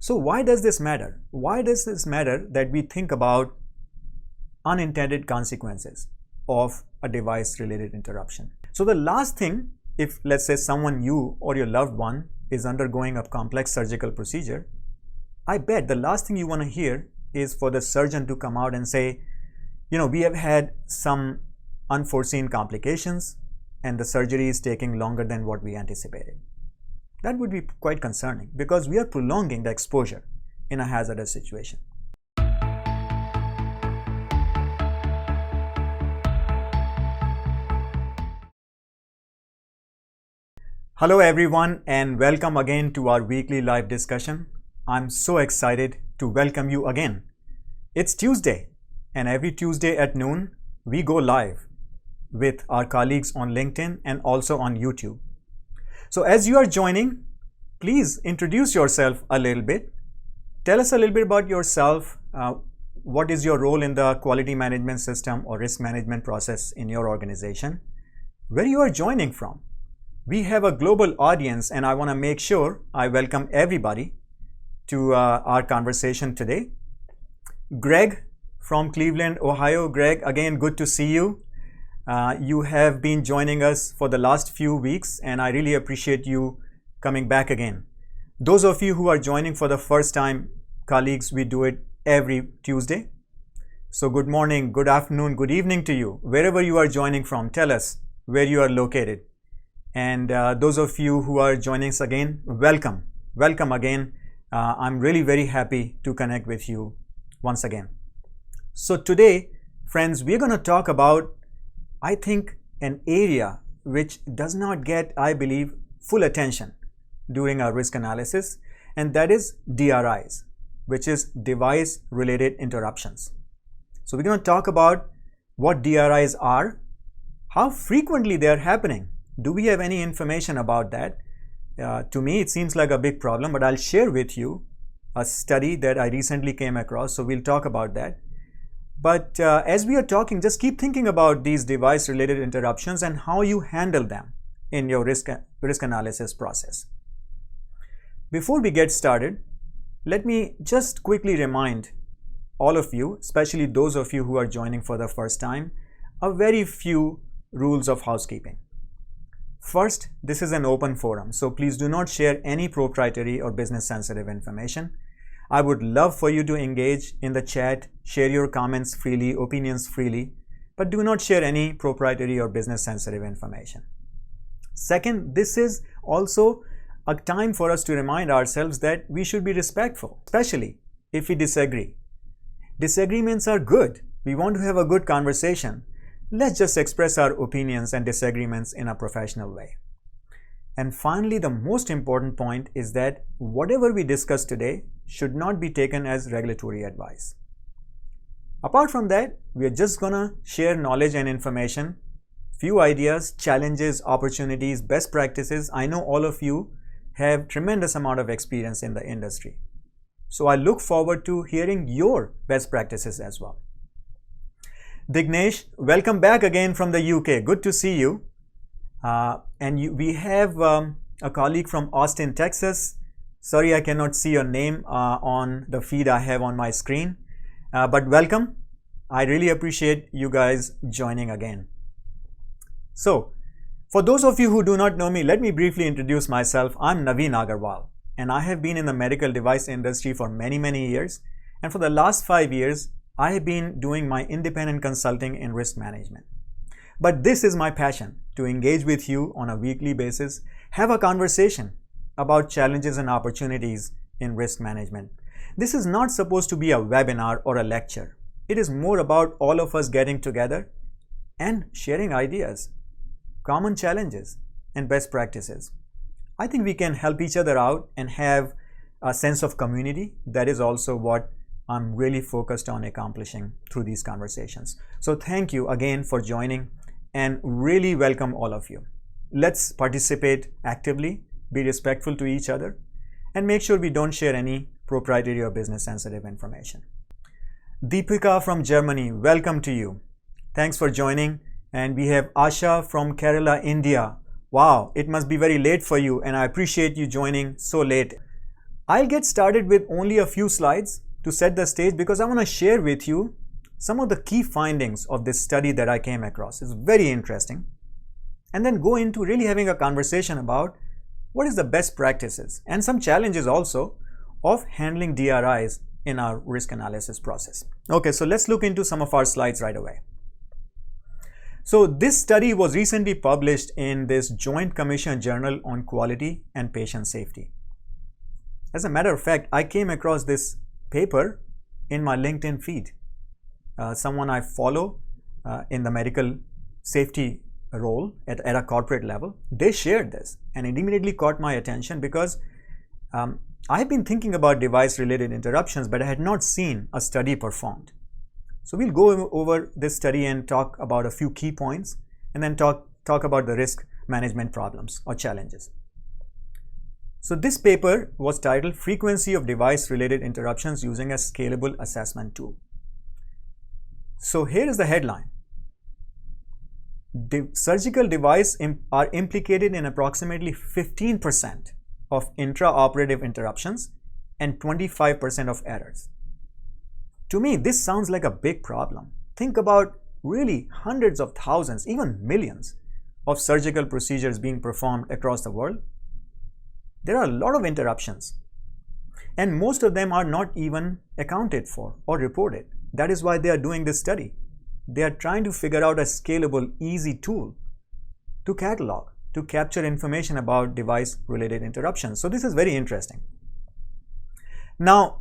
So why does this matter? Why does this matter that we think about unintended consequences of a device-related interruption? So the last thing, if let's say someone, you or your loved one, is undergoing a complex surgical procedure, I bet the last thing you want to hear is for the surgeon to come out and say, we have had some unforeseen complications and the surgery is taking longer than what we anticipated. That would be quite concerning because we are prolonging the exposure in a hazardous situation. Hello everyone and welcome again to our weekly live discussion. I'm so excited to welcome you again. It's Tuesday and every Tuesday at noon we go live with our colleagues on LinkedIn and also on YouTube. So as you are joining, please introduce yourself a little bit. Tell us a little bit about yourself. What is your role in the quality management system or risk management process in your organization? Where you are joining from? We have a global audience and I want to make sure I welcome everybody to our conversation today. Greg from Cleveland, Ohio. Greg, again, good to see you. You have been joining us for the last few weeks and I really appreciate you coming back again. Those of you who are joining for the first time, colleagues, we do it every Tuesday. So good morning, good afternoon, good evening to you. Wherever you are joining from, tell us where you are located. And those of you who are joining us again, welcome. Welcome again. I'm really very happy to connect with you once again. So today, friends, we're going to talk about, I think, an area which does not get, I believe, full attention during our risk analysis, and that is DRIs, which is device-related interruptions. So we're going to talk about what DRIs are, how frequently they are happening. Do we have any information about that? To me, it seems like a big problem, but I'll share with you a study that I recently came across, so we'll talk about that. But as we are talking, just keep thinking about these device-related interruptions and how you handle them in your risk analysis process. Before we get started, let me just quickly remind all of you, especially those of you who are joining for the first time, a very few rules of housekeeping. First, this is an open forum, so please do not share any proprietary or business sensitive information. I would love for you to engage in the chat, share your comments freely, opinions freely, but do not share any proprietary or business sensitive information. Second, this is also a time for us to remind ourselves that we should be respectful, especially if we disagree. Disagreements are good. We want to have a good conversation. Let's just express our opinions and disagreements in a professional way. And finally, the most important point is that whatever we discuss today should not be taken as regulatory advice. Apart from that, we are just gonna share knowledge and information, few ideas, challenges, opportunities, best practices. I know all of you have tremendous amount of experience in the industry. So I look forward to hearing your best practices as well. Dignesh, welcome back again from the UK. Good to see you. We have a colleague from Austin, Texas. Sorry, I cannot see your name on the feed I have on my screen, but welcome. I really appreciate you guys joining again. So, for those of you who do not know me, let me briefly introduce myself. I'm Naveen Agarwal, and I have been in the medical device industry for many years. And for the last 5 years, I have been doing my independent consulting in risk management. But this is my passion, to engage with you on a weekly basis, have a conversation about challenges and opportunities in risk management. This is not supposed to be a webinar or a lecture. It is more about all of us getting together and sharing ideas, common challenges, and best practices. I think we can help each other out and have a sense of community. That is also what I'm really focused on accomplishing through these conversations. So thank you again for joining and really welcome all of you. Let's participate actively, be respectful to each other, and make sure we don't share any proprietary or business sensitive information. Deepika from Germany, welcome to you. Thanks for joining. And we have Asha from Kerala, India. Wow, it must be very late for you and I appreciate you joining so late. I'll get started with only a few slides to set the stage because I want to share with you some of the key findings of this study that I came across. It's very interesting. And then go into really having a conversation about what is the best practices and some challenges also of handling DRIs in our risk analysis process. Okay, so let's look into some of our slides right away. So this study was recently published in this Joint Commission Journal on Quality and Patient Safety. As a matter of fact, I came across this paper in my LinkedIn feed. Someone I follow in the medical safety role at a corporate level, they shared this and it immediately caught my attention because I've been thinking about device-related interruptions, but I had not seen a study performed. So we'll go over this study and talk about a few key points and then talk about the risk management problems or challenges. So this paper was titled Frequency of Device-Related Interruptions Using a Scalable Assessment Tool. So here is the headline. Surgical devices are implicated in approximately 15% of intraoperative interruptions and 25% of errors. To me, this sounds like a big problem. Think about really hundreds of thousands, even millions of surgical procedures being performed across the world. There are a lot of interruptions, and most of them are not even accounted for or reported. That is why they are doing this study. They are trying to figure out a scalable, easy tool to catalog, to capture information about device-related interruptions. So this is very interesting. Now,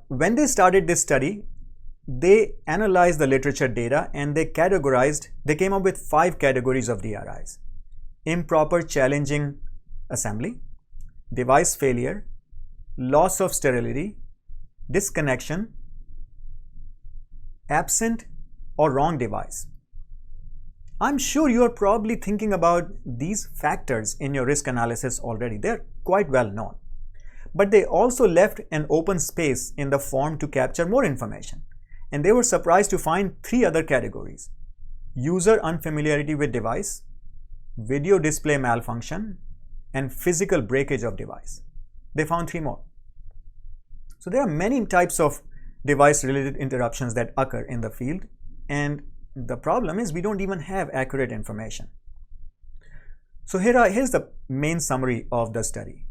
when they started this study, they analyzed the literature data and they came up with 5 categories of DRIs. Improper challenging assembly, device failure, loss of sterility, disconnection, absent or wrong device. I'm sure you are probably thinking about these factors in your risk analysis already. They're quite well known. But they also left an open space in the form to capture more information. And they were surprised to find 3 other categories: user unfamiliarity with device, video display malfunction, and physical breakage of device. They found 3 more. So there are many types of device-related interruptions that occur in the field, and the problem is we don't even have accurate information. So here's the main summary of the study.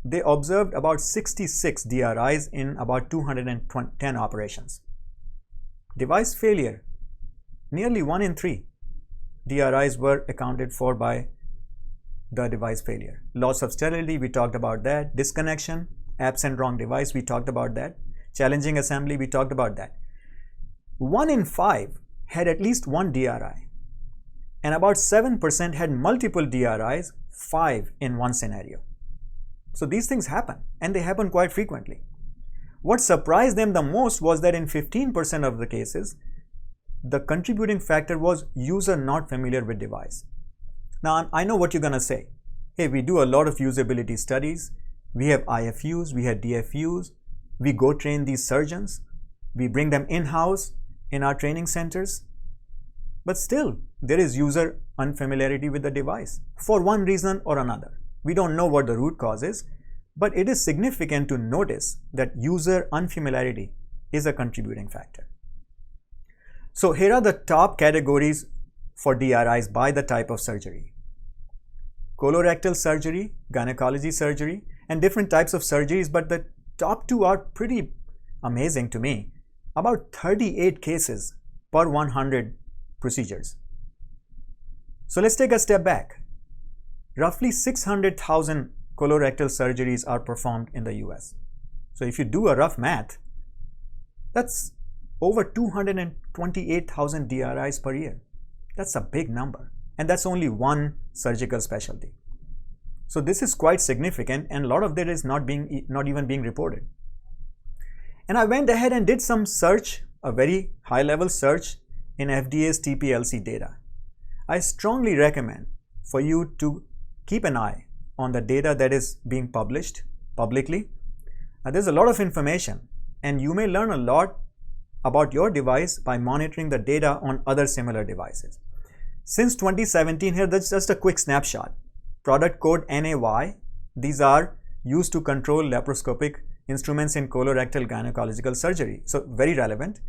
They observed about 66 DRIs in about 210 operations. Device failure, nearly 1 in 3 DRIs were accounted for by the device failure. Loss of sterility, we talked about that. Disconnection, absent wrong device, we talked about that. Challenging assembly, we talked about that. 1 in 5 had at least 1 DRI, and about 7% had multiple DRIs, 5 in one scenario. So these things happen, and they happen quite frequently. What surprised them the most was that in 15% of the cases, the contributing factor was user not familiar with device. Now, I know what you're going to say. Hey, we do a lot of usability studies. We have IFUs, we have DFUs. We go train these surgeons. We bring them in-house in our training centers. But still, there is user unfamiliarity with the device for one reason or another. We don't know what the root cause is, but it is significant to notice that user unfamiliarity is a contributing factor. So here are the top categories for DRIs by the type of surgery: colorectal surgery, gynecology surgery, and different types of surgeries, but the top 2 are pretty amazing to me. About 38 cases per 100 procedures. So let's take a step back. Roughly 600,000 colorectal surgeries are performed in the US. So if you do a rough math, that's over 228,000 DRIs per year. That's a big number, and that's only one surgical specialty. So this is quite significant, and a lot of that is not even being reported. And I went ahead and did some search, a very high-level search in FDA's TPLC data. I strongly recommend for you to keep an eye on the data that is being published publicly. There's a lot of information, and you may learn a lot about your device by monitoring the data on other similar devices. Since 2017, here that's just a quick snapshot. Product code NAY, these are used to control laparoscopic instruments in colorectal gynecological surgery. So very relevant.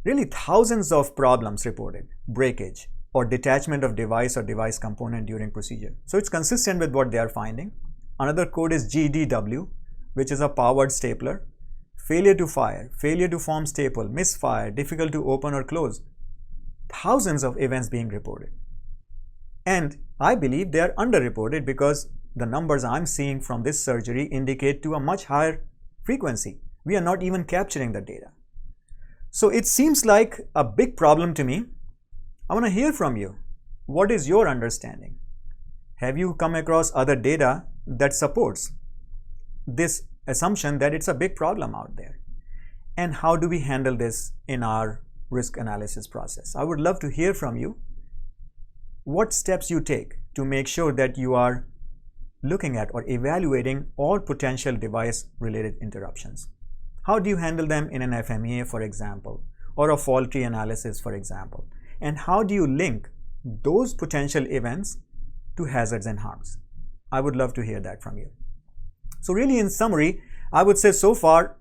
Really thousands of problems reported, breakage or detachment of device or device component during procedure. So it's consistent with what they are finding. Another code is GDW, which is a powered stapler. Failure to fire, failure to form staple, misfire, difficult to open or close. Thousands of events being reported. And I believe they are underreported because the numbers I'm seeing from this surgery indicate to a much higher frequency. We are not even capturing the data. So it seems like a big problem to me. I want to hear from you. What is your understanding? Have you come across other data that supports this assumption that it's a big problem out there? And how do we handle this in our risk analysis process? I would love to hear from you what steps you take to make sure that you are looking at or evaluating all potential device-related interruptions. How do you handle them in an FMEA, for example, or a fault tree analysis, for example? And how do you link those potential events to hazards and harms? I would love to hear that from you. So really, in summary, I would say so far,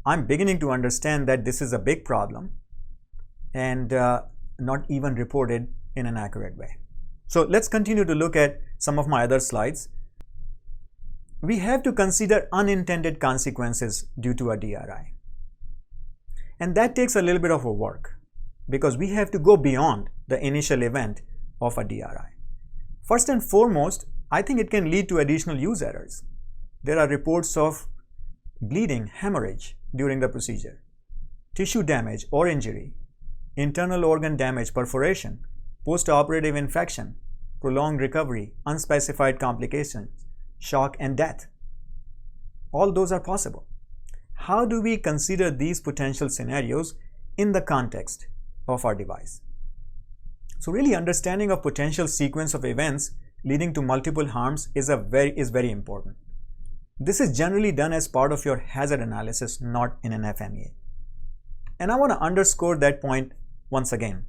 I'm beginning to understand that this is a big problem and not even reported in an accurate way. So let's continue to look at some of my other slides. We have to consider unintended consequences due to a DRI. And that takes a little bit of a work because we have to go beyond the initial event of a DRI. First and foremost, I think it can lead to additional use errors. There are reports of bleeding, hemorrhage during the procedure, tissue damage or injury, internal organ damage, perforation, post-operative infection, prolonged recovery, unspecified complications, shock and death. All those are possible. How do we consider these potential scenarios in the context of our device? So really understanding a potential sequence of events leading to multiple harms is very important. This is generally done as part of your hazard analysis, not in an FMEA. And I want to underscore that point once again.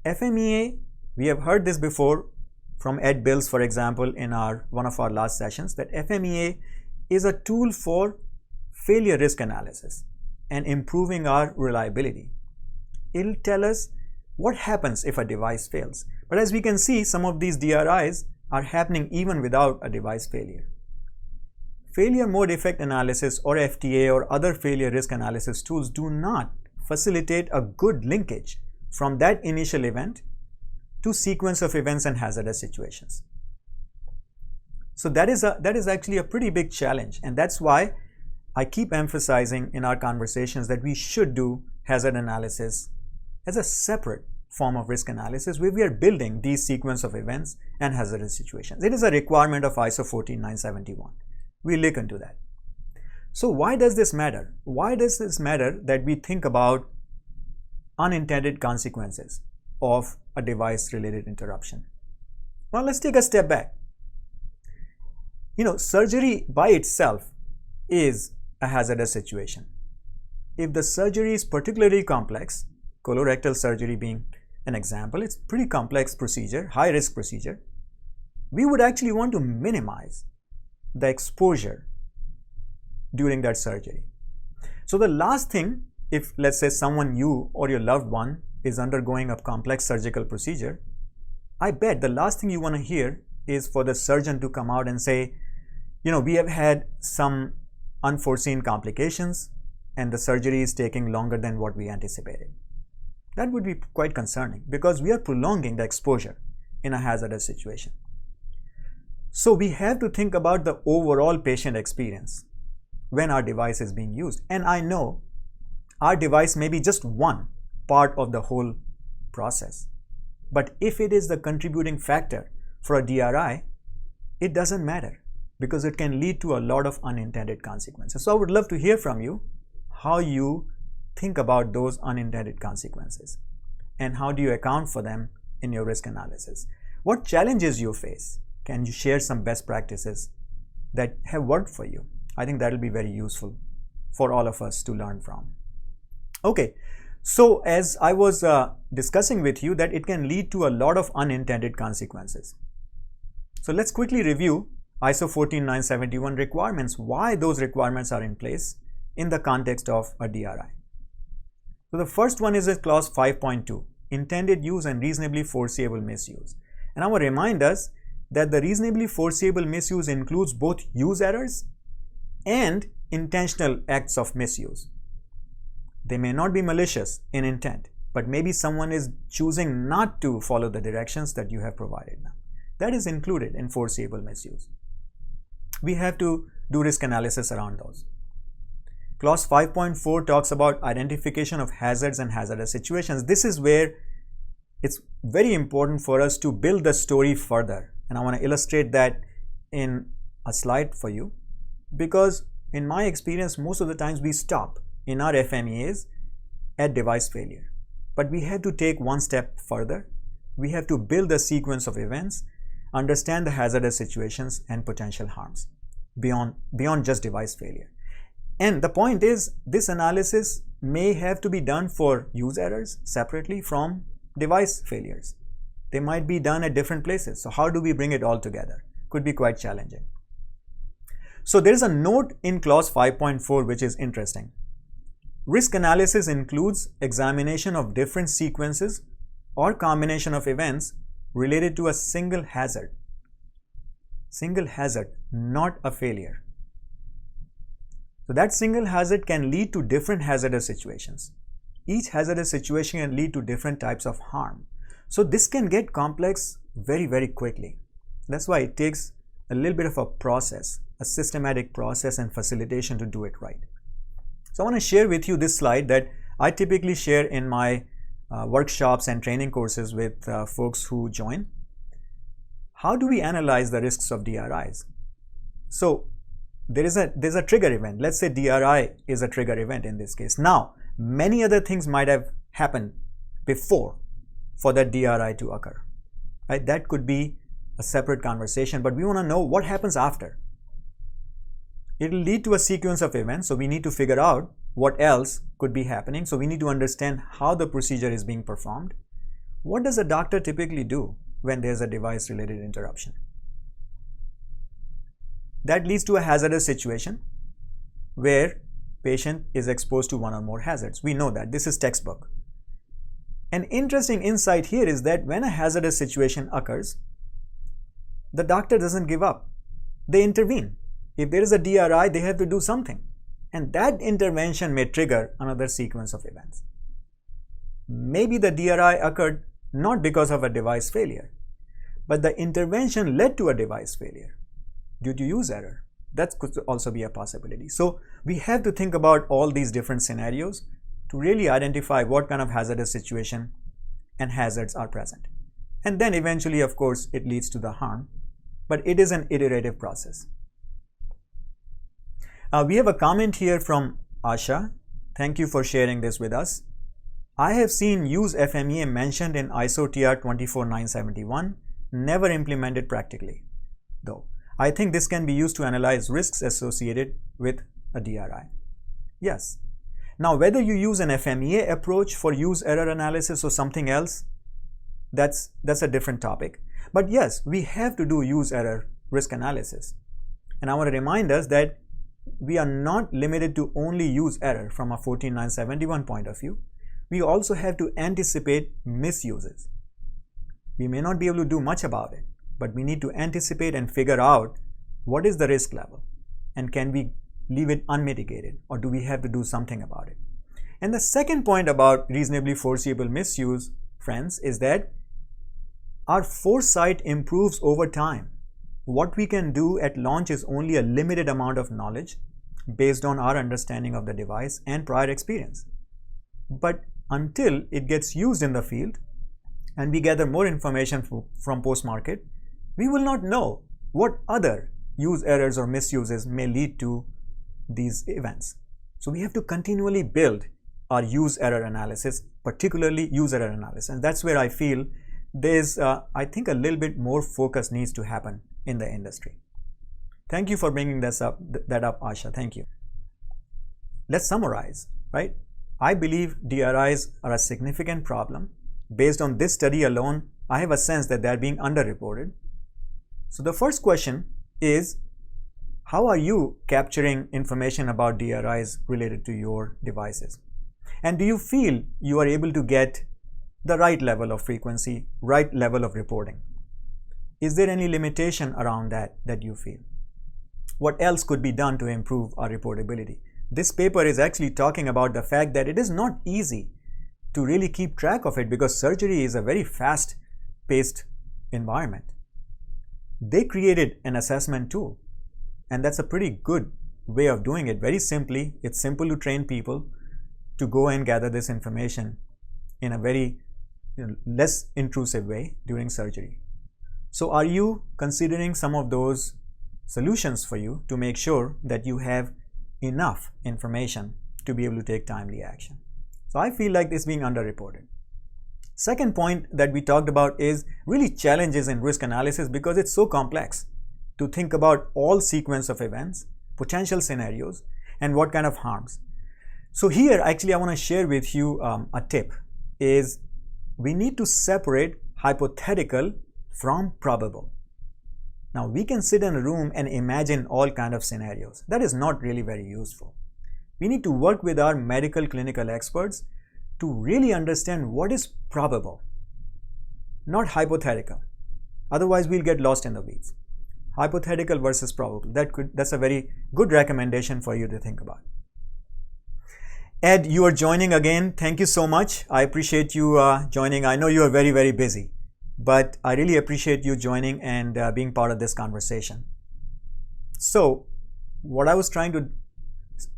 FMEA, we have heard this before from Ed Bills, for example, in one of our last sessions, that FMEA is a tool for failure risk analysis and improving our reliability. It'll tell us what happens if a device fails. But as we can see, some of these DRIs are happening even without a device failure. Failure mode effect analysis or FTA or other failure risk analysis tools do not facilitate a good linkage from that initial event to sequence of events and hazardous situations. So that is actually a pretty big challenge, and that's why I keep emphasizing in our conversations that we should do hazard analysis as a separate form of risk analysis where we are building these sequence of events and hazardous situations. It is a requirement of ISO 14971. We'll look into that. So why does this matter? Why does this matter that we think about unintended consequences of a device-related interruption? Well, let's take a step back. Surgery by itself is a hazardous situation. If the surgery is particularly complex, colorectal surgery being an example, it's a pretty complex procedure, high-risk procedure, we would actually want to minimize the exposure during that surgery. So the last thing, if let's say you or your loved one is undergoing a complex surgical procedure, I bet the last thing you want to hear is for the surgeon to come out and say, we have had some unforeseen complications and the surgery is taking longer than what we anticipated. That would be quite concerning because we are prolonging the exposure in a hazardous situation. So we have to think about the overall patient experience when our device is being used. And I know our device may be just one part of the whole process. But if it is the contributing factor for a DRI, it doesn't matter because it can lead to a lot of unintended consequences. So I would love to hear from you how you think about those unintended consequences and how do you account for them in your risk analysis. What challenges you face? Can you share some best practices that have worked for you? I think that will be very useful for all of us to learn from. Okay, so as I was discussing with you that it can lead to a lot of unintended consequences. So let's quickly review ISO 14971 requirements, why those requirements are in place in the context of a DRI. So the first one is clause 5.2, intended use and reasonably foreseeable misuse. And I want to remind us that the reasonably foreseeable misuse includes both use errors and intentional acts of misuse. They may not be malicious in intent, but maybe someone is choosing not to follow the directions that you have provided now. That is included in foreseeable misuse. We have to do risk analysis around those. Clause 5.4 talks about identification of hazards and hazardous situations. This is where it's very important for us to build the story further. And I want to illustrate that in a slide for you, because in my experience, most of the times we stop in our FMEAs at device failure. But we have to take one step further. We have to build a sequence of events, understand the hazardous situations and potential harms beyond just device failure. And the point is, this analysis may have to be done for use errors separately from device failures. They might be done at different places. So how do we bring it all together? Could be quite challenging. So there is a note in clause 5.4 which is interesting. Risk analysis includes examination of different sequences or combination of events related to a single hazard. Single hazard, not a failure. So that single hazard can lead to different hazardous situations. Each hazardous situation can lead to different types of harm. So this can get complex very, very quickly. That's why it takes a little bit of a process, a systematic process and facilitation to do it right. So I want to share with you this slide that I typically share in my workshops and training courses with folks who join. How do we analyze the risks of DRIs? So there's a trigger event. Let's say DRI is a trigger event in this case. Now, many other things might have happened before for that DRI to occur. Right? That could be a separate conversation, but we want to know what happens after. It will lead to a sequence of events, so we need to figure out what else could be happening. So we need to understand how the procedure is being performed. What does a doctor typically do when there's a device-related interruption? That leads to a hazardous situation where patient is exposed to one or more hazards. We know that. This is textbook. An interesting insight here is that when a hazardous situation occurs, the doctor doesn't give up. They intervene. If there is a DRI, they have to do something. And that intervention may trigger another sequence of events. Maybe the DRI occurred not because of a device failure, but the intervention led to a device failure due to use error. That could also be a possibility. So we have to think about all these different scenarios to really identify what kind of hazardous situation and hazards are present. And then eventually, of course, it leads to the harm, but it is an iterative process. We have a comment here from Asha. Thank you for sharing this with us. I have seen use FMEA mentioned in ISO TR 24971, never implemented practically, though. I think this can be used to analyze risks associated with a DRI. Yes. Now, whether you use an FMEA approach for use error analysis or something else, that's a different topic. But yes, we have to do use error risk analysis. And I want to remind us that we are not limited to only use error from a 14971 point of view. We also have to anticipate misuses. We may not be able to do much about it, but we need to anticipate and figure out what is the risk level and can we leave it unmitigated or do we have to do something about it. And the second point about reasonably foreseeable misuse, friends, is that our foresight improves over time. What we can do at launch is only a limited amount of knowledge based on our understanding of the device and prior experience. But until it gets used in the field and we gather more information from post-market, we will not know what other use errors or misuses may lead to these events. So we have to continually build our use error analysis, particularly use error analysis. And that's where I feel there's, I think, a little bit more focus needs to happen in the industry. Thank you for bringing that up, Asha. Thank you. Let's summarize, right? I believe DRIs are a significant problem. Based on this study alone, I have a sense that they're being underreported. So the first question is how are you capturing information about DRIs related to your devices? And do you feel you are able to get the right level of frequency, right level of reporting? Is there any limitation around that you feel? What else could be done to improve our reportability? This paper is actually talking about the fact that it is not easy to really keep track of it because surgery is a very fast-paced environment. They created an assessment tool, and that's a pretty good way of doing it. Very simply, it's simple to train people to go and gather this information in a very less intrusive way during surgery. So are you considering some of those solutions for you to make sure that you have enough information to be able to take timely action? So I feel like this being underreported. Second point that we talked about is really challenges in risk analysis because it's so complex to think about all sequence of events, potential scenarios, and what kind of harms. So here actually I want to share with you a tip is we need to separate hypothetical from probable. Now we can sit in a room and imagine all kind of scenarios. That is not really very useful. We need to work with our medical clinical experts to really understand what is probable, not hypothetical. Otherwise we'll get lost in the weeds. Hypothetical versus probable. That's a very good recommendation for you to think about. Ed, you are joining again. Thank you so much. I appreciate you joining. I know you are very, very busy, but I really appreciate you joining and being part of this conversation. So what I was trying to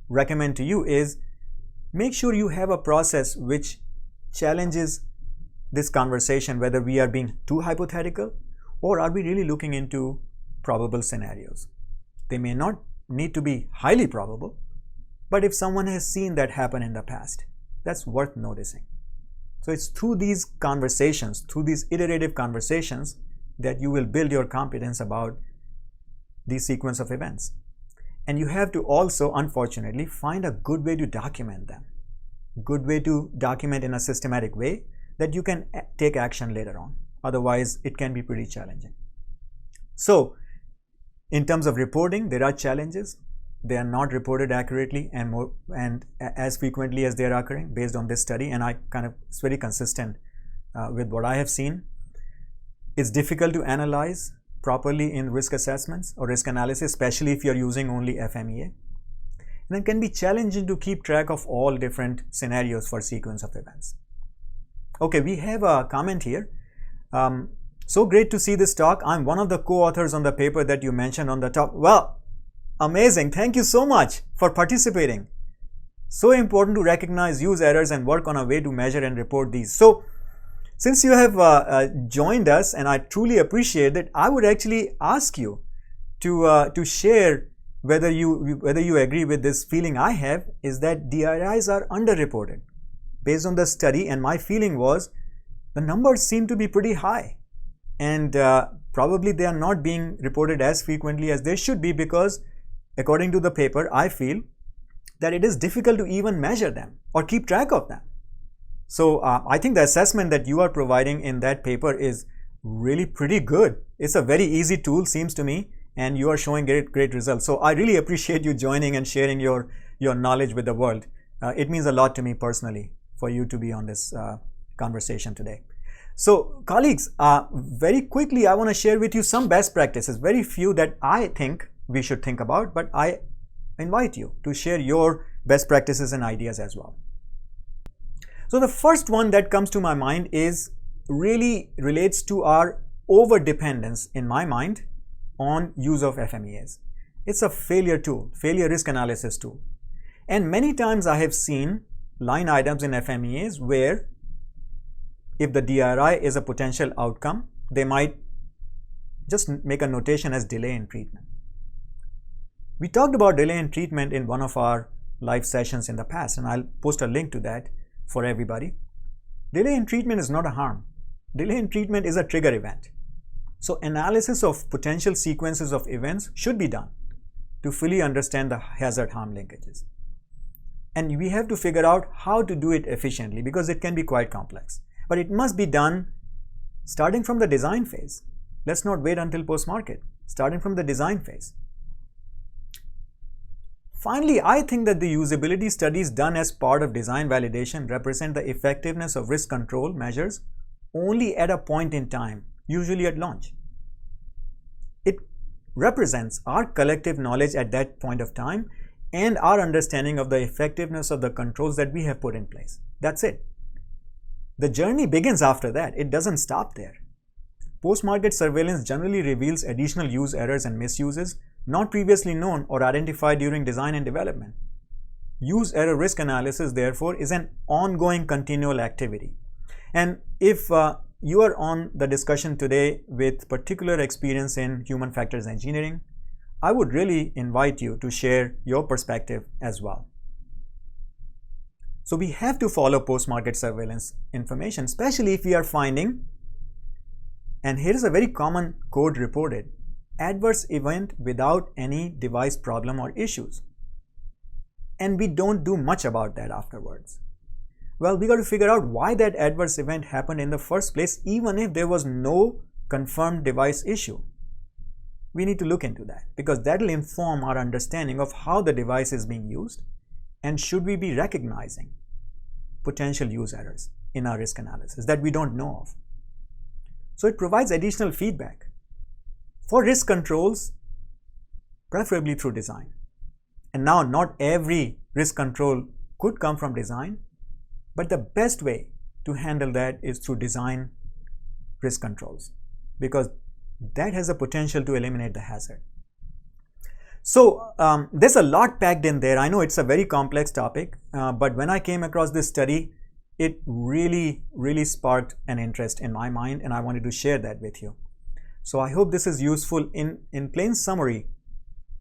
recommend to you is make sure you have a process which challenges this conversation, whether we are being too hypothetical or are we really looking into probable scenarios. They may not need to be highly probable, but if someone has seen that happen in the past, that's worth noticing. So it's through these conversations, through these iterative conversations, that you will build your competence about these sequence of events. And you have to also, unfortunately, find a good way to document them. Good way to document in a systematic way that you can take action later on. Otherwise, it can be pretty challenging. So, in terms of reporting, there are challenges. They are not reported accurately and as frequently as they are occurring based on this study. And it's very consistent with what I have seen. It's difficult to analyze properly in risk assessments or risk analysis, especially if you're using only FMEA. And it can be challenging to keep track of all different scenarios for sequence of events. Okay, we have a comment here. So great to see this talk. I'm one of the co-authors on the paper that you mentioned on the top. Well, amazing. Thank you so much for participating. So important to recognize use errors and work on a way to measure and report these. So since you have joined us, and I truly appreciate it, I would actually ask you to share whether you agree with this feeling I have, is that DRIs are underreported. Based on the study, and my feeling was the numbers seem to be pretty high, and probably they are not being reported as frequently as they should be because, according to the paper, I feel that it is difficult to even measure them or keep track of them. So I think the assessment that you are providing in that paper is really pretty good. It's a very easy tool, seems to me, and you are showing great results. So I really appreciate you joining and sharing your knowledge with the world. It means a lot to me personally for you to be on this conversation today. So colleagues, very quickly, I want to share with you some best practices, very few that I think we should think about, but I invite you to share your best practices and ideas as well. So the first one that comes to my mind is really relates to our over-dependence, in my mind, on use of FMEAs. It's a failure tool, failure risk analysis tool. And many times I have seen line items in FMEAs where if the DRI is a potential outcome, they might just make a notation as delay in treatment. We talked about delay in treatment in one of our live sessions in the past, and I'll post a link to that for everybody. Delay in treatment is not a harm. Delay in treatment is a trigger event. So analysis of potential sequences of events should be done to fully understand the hazard harm linkages. And we have to figure out how to do it efficiently because it can be quite complex. But it must be done starting from the design phase. Let's not wait until post-market. starting from the design phase. Finally, I think that the usability studies done as part of design validation represent the effectiveness of risk control measures only at a point in time, usually at launch. It represents our collective knowledge at that point of time and our understanding of the effectiveness of the controls that we have put in place. That's it. The journey begins after that. It doesn't stop there. Post-market surveillance generally reveals additional use errors and misuses not previously known or identified during design and development. Use error risk analysis, therefore, is an ongoing continual activity. And if you are on the discussion today with particular experience in human factors engineering, I would really invite you to share your perspective as well. So we have to follow post-market surveillance information, especially if we are finding, and here is a very common code reported, adverse event without any device problem or issues. And we don't do much about that afterwards. Well, we got to figure out why that adverse event happened in the first place, even if there was no confirmed device issue. We need to look into that because that will inform our understanding of how the device is being used and should we be recognizing potential use errors in our risk analysis that we don't know of. So it provides additional feedback for risk controls, preferably through design. And now not every risk control could come from design, but the best way to handle that is through design risk controls because that has a potential to eliminate the hazard. So there's a lot packed in there. I know it's a very complex topic, but when I came across this study, it really sparked an interest in my mind and I wanted to share that with you. So I hope this is useful. In plain summary,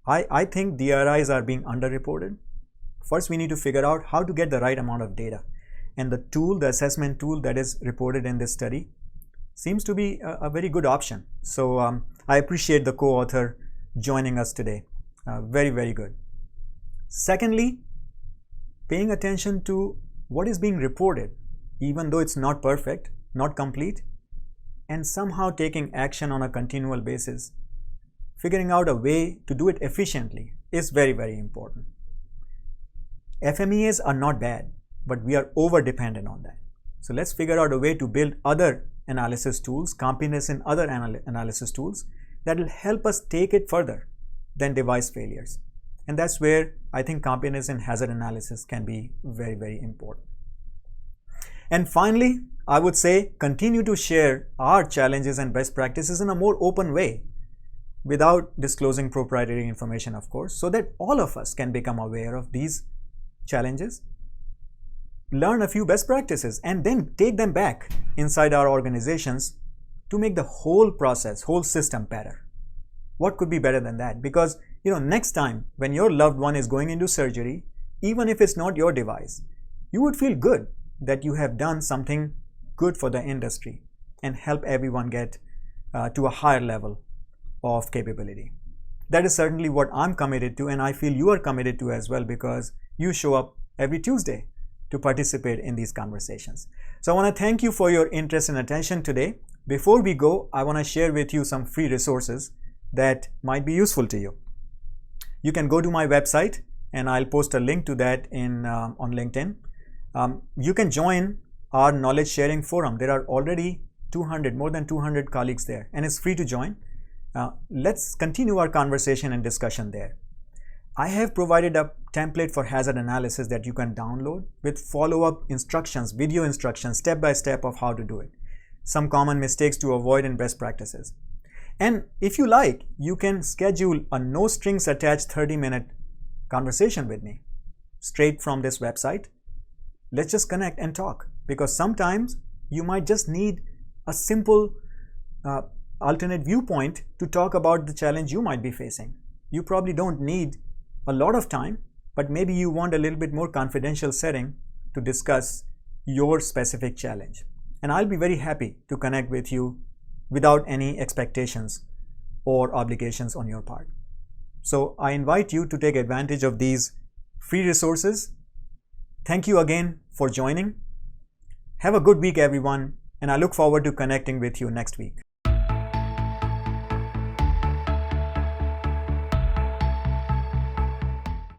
I think DRIs are being underreported. First, we need to figure out how to get the right amount of data. And the tool, the assessment tool that is reported in this study seems to be a very good option. So I appreciate the co-author joining us today. Very good. Secondly, paying attention to what is being reported, even though it's not perfect, not complete, and somehow taking action on a continual basis. Figuring out a way to do it efficiently is very important. FMEAs are not bad, but we are over dependent on that. So let's figure out a way to build other analysis tools, competence in other analysis tools that will help us take it further than device failures. And that's where I think competence in hazard analysis can be very important. And finally, I would say continue to share our challenges and best practices in a more open way without disclosing proprietary information, of course, so that all of us can become aware of these challenges, learn a few best practices, and then take them back inside our organizations to make the whole process, whole system better. What could be better than that? Because next time when your loved one is going into surgery, even if it's not your device, you would feel good that you have done something good for the industry and help everyone get to a higher level of capability. That is certainly what I'm committed to, and I feel you are committed to as well because you show up every Tuesday to participate in these conversations. So I want to thank you for your interest and attention today. Before we go, I want to share with you some free resources that might be useful to you. You can go to my website and I'll post a link to that on LinkedIn. You can join our knowledge sharing forum. There are already more than 200 colleagues there, and it's free to join. Let's continue our conversation and discussion there. I have provided a template for hazard analysis that you can download with follow-up instructions, video instructions, step-by-step of how to do it. Some common mistakes to avoid and best practices. And if you like, you can schedule a no strings attached 30-minute conversation with me straight from this website. Let's just connect and talk, because sometimes you might just need a simple alternate viewpoint to talk about the challenge you might be facing. You probably don't need a lot of time, but maybe you want a little bit more confidential setting to discuss your specific challenge. And I'll be very happy to connect with you without any expectations or obligations on your part. So I invite you to take advantage of these free resources. Thank you again for joining. Have a good week, everyone, and I look forward to connecting with you next week.